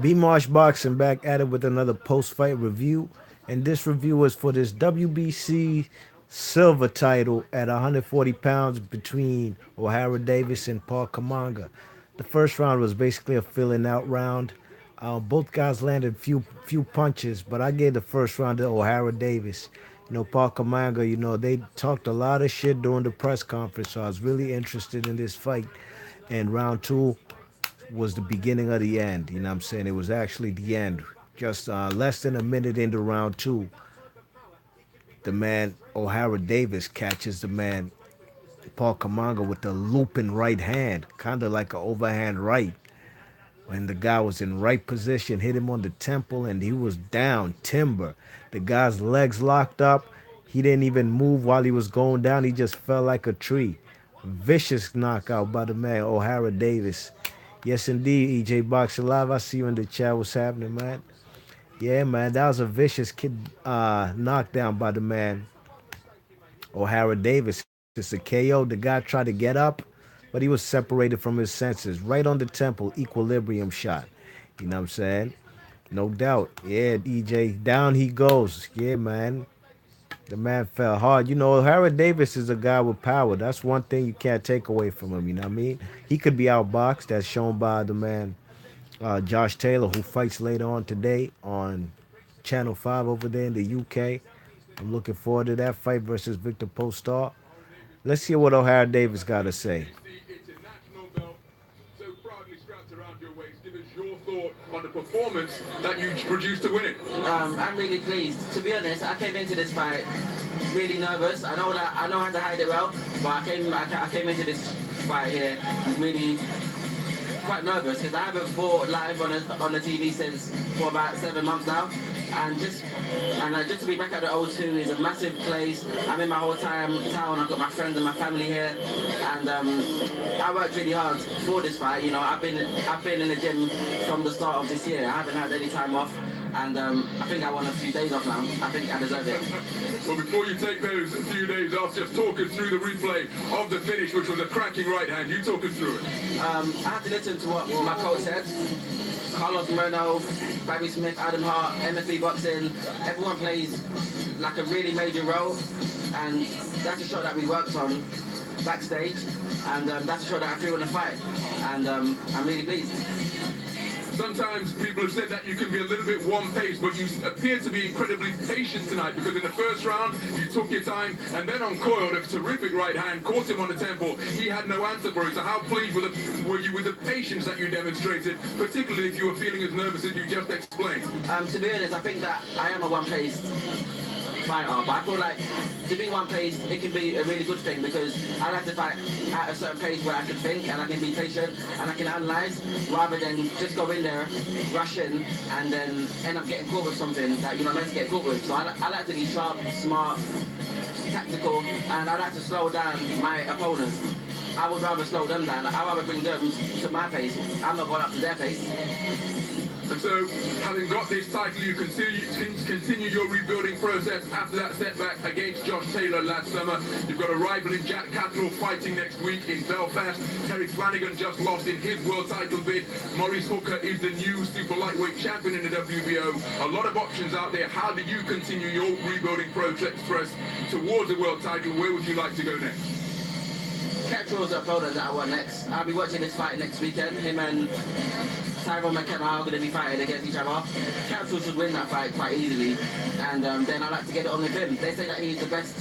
B Marsh Boxing back at it with another post fight review. And this review is for this WBC silver title at 140 pounds between Ohara Davis and Paul Kamanga. The first round was basically a filling out round. Both guys landed few punches, but I gave the first round to O'Hara Davis. Paul Kamanga, they talked a lot of shit during the press conference, so I was really interested in this fight. And round two was the beginning of the end. You know what I'm saying? It was actually the end. Just less than a minute into round two, the man O'Hara Davis catches the man Paul Kamanga with the looping right hand, kind of like an overhand right. When the guy was in right position, hit him on the temple, and he was down, timber. The guy's legs locked up. He didn't even move while he was going down. He just fell like a tree. Vicious knockout by the man O'Hara Davis. Yes, indeed, EJ Boxer Live. I see you in the chat. What's happening, man? Yeah, man, that was a vicious kid knockdown by the man O'Hara Davis. It's a KO. The guy tried to get up, but he was separated from his senses. Right on the temple, equilibrium shot. You know what I'm saying? No doubt. Yeah, EJ, down he goes. Yeah, man. The man fell hard. O'Hara Davis is a guy with power. That's one thing you can't take away from him. You know what I mean? He could be outboxed. That's shown by the man Josh Taylor, who fights later on today on Channel 5 over there in the UK. I'm looking forward to that fight versus Victor Postar. Let's hear what O'Hara Davis got to say. On the performance that you produced to win it. I'm really pleased. To be honest, I came into this fight really nervous. I know how to hide it well, but I came into this fight here really quite nervous because I haven't fought live on the TV since for about 7 months now, and just to be back at the O2 is a massive place. I'm in my whole town. I've got my friends and my family here, and I worked really hard for this fight. I've been in the gym from the start of this year. I haven't had any time off. And I think I want a few days off now. I think I deserve it. Well, before you take those few days off, just talk us through the replay of the finish, which was a cracking right hand. You talk us through it. I had to listen to what my coach said. Carlos Moreno, Barry Smith, Adam Hart, MFB Boxing, everyone plays like a really major role. And that's a shot that we worked on backstage. And that's a shot that I threw in the fight. And I'm really pleased. Sometimes people have said that you can be a little bit one-paced, but you appear to be incredibly patient tonight because in the first round, you took your time and then uncoiled a terrific right hand, caught him on the temple. He had no answer for it. So how pleased were you with the patience that you demonstrated, particularly if you were feeling as nervous as you just explained? To be honest, I think that I am a one-paced fighter, but I feel like to be one pace, it can be a really good thing because I like to fight at a certain pace where I can think and I can be patient and I can analyze rather than just go in there, rush in, and then end up getting caught with something that you're not meant to get caught with. So I like to be sharp, smart, tactical, and I like to slow down my opponents. I would rather slow them down. I'd rather bring them to my pace. I'm not going up to their pace. And so, having got this title, you continue your rebuilding process after that setback against Josh Taylor last summer. You've got a rival in Jack Catterall fighting next week in Belfast. Terry Flanagan just lost in his world title bid. Maurice Hooker is the new super lightweight champion in the WBO. A lot of options out there. How do you continue your rebuilding process towards the world title? Where would you like to go next? Catterall's the opponent that I want next. I'll be watching this fight next weekend. Him and Tyrone McKenna are going to be fighting against each other. Catterall should win that fight quite easily, and then I like to get it on with him. They say that he's the best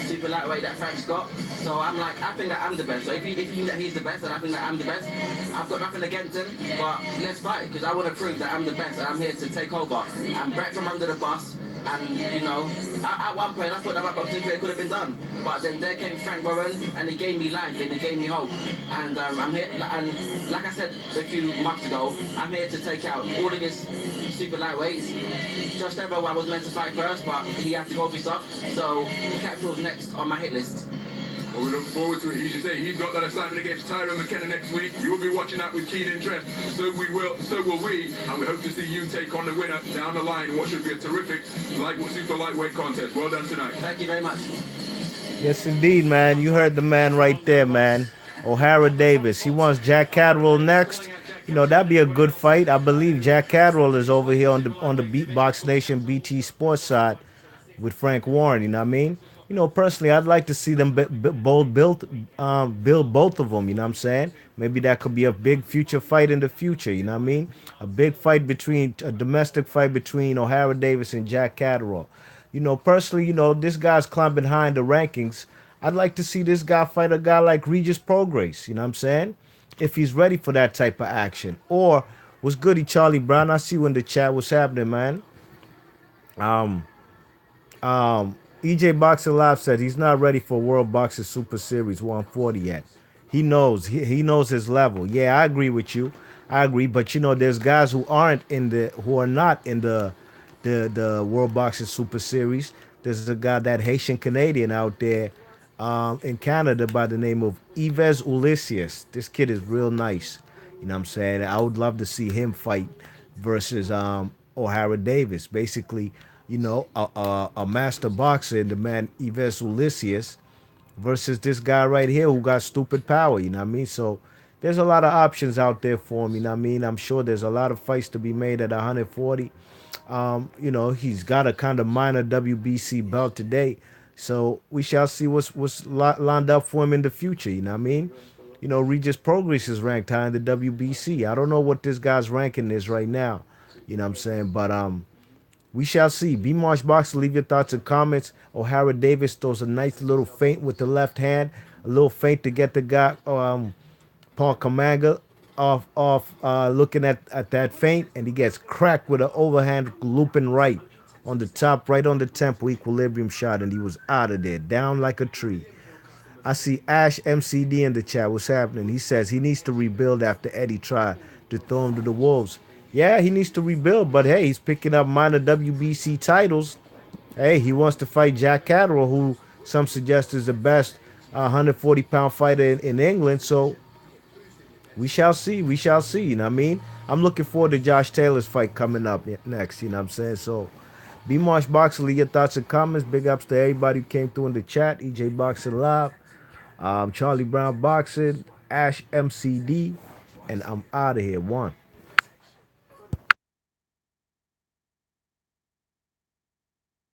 super lightweight that Frank's got, so I'm like, I think that I'm the best. So if you think that he's the best, and I think that I'm the best, I've got nothing against him, but let's fight, because I want to prove that I'm the best, and I'm here to take over. I'm Brett from under the bus. And at one point I thought that my boxing career could have been done, but then there came Frank Warren and he gave me life and he gave me hope. And I'm here, and like I said a few months ago, I'm here to take out all of his super lightweights. Josh Taylor I was meant to fight first, but he had to go through stuff, so Catterall's next on my hit list. Well, we look forward to it. As you say, he's got that assignment against Tyrone McKenna next week. You will be watching that with keen interest. So will we. And we hope to see you take on the winner down the line in what should be a terrific super lightweight contest. Well done tonight. Thank you very much. Yes, indeed, man. You heard the man right there, man. O'Hara Davis. He wants Jack Catterall next. You know, that'd be a good fight. I believe Jack Catterall is over here on the Beatbox Nation BT Sports side with Frank Warren. You know what I mean? You know, personally, I'd like to see them build both of them. You know what I'm saying? Maybe that could be a big future fight in the future. You know what I mean? A big fight between a domestic fight between O'Hara Davis and Jack Catterall. You know, personally, you know, this guy's climbing behind the rankings. I'd like to see this guy fight a guy like Regis Prograis. You know what I'm saying? If he's ready for that type of action. Or what's goody, Charlie Brown? I see you in the chat. What's happening, man? Um, EJ Boxing Live said he's not ready for World Boxing Super Series 140 yet. He knows his level. Yeah, I agree with you. I agree, but you know, there's guys who are not in the World Boxing Super Series. There's a guy, that Haitian Canadian out there in Canada by the name of Yves Ulysses. This kid is real nice. You know what I'm saying? I would love to see him fight versus O'Hara Davis. Basically, you know, a master boxer, the man Yves Ulysses, versus this guy right here who got stupid power. You know what I mean? So there's a lot of options out there for him. You know what I mean? I'm sure there's a lot of fights to be made at 140. You know, he's got a kind of minor WBC belt today. So we shall see what's lined up for him in the future. You know what I mean? You know, Regis Progress is ranked high in the WBC. I don't know what this guy's ranking is right now. You know what I'm saying? But we shall see. B Marsh Boxer, leave your thoughts and comments. O'Hara Davis throws a nice little feint with the left hand, a little feint to get the guy Paul Kamanga off looking at that feint, and he gets cracked with an overhand looping right on the top, right on the temple equilibrium shot, and he was out of there, down like a tree. I see Ash MCD in the chat. What's happening? He says he needs to rebuild after Eddie tried to throw him to the wolves. Yeah, he needs to rebuild, but hey, he's picking up minor WBC titles. Hey, he wants to fight Jack Catterall, who some suggest is the best 140-pound fighter in England. So we shall see. We shall see. You know what I mean? I'm looking forward to Josh Taylor's fight coming up next. You know what I'm saying? So, B Marsh Boxer, leave your thoughts and comments. Big ups to everybody who came through in the chat. EJ Boxing Live, Charlie Brown Boxing, Ash MCD, and I'm out of here. One.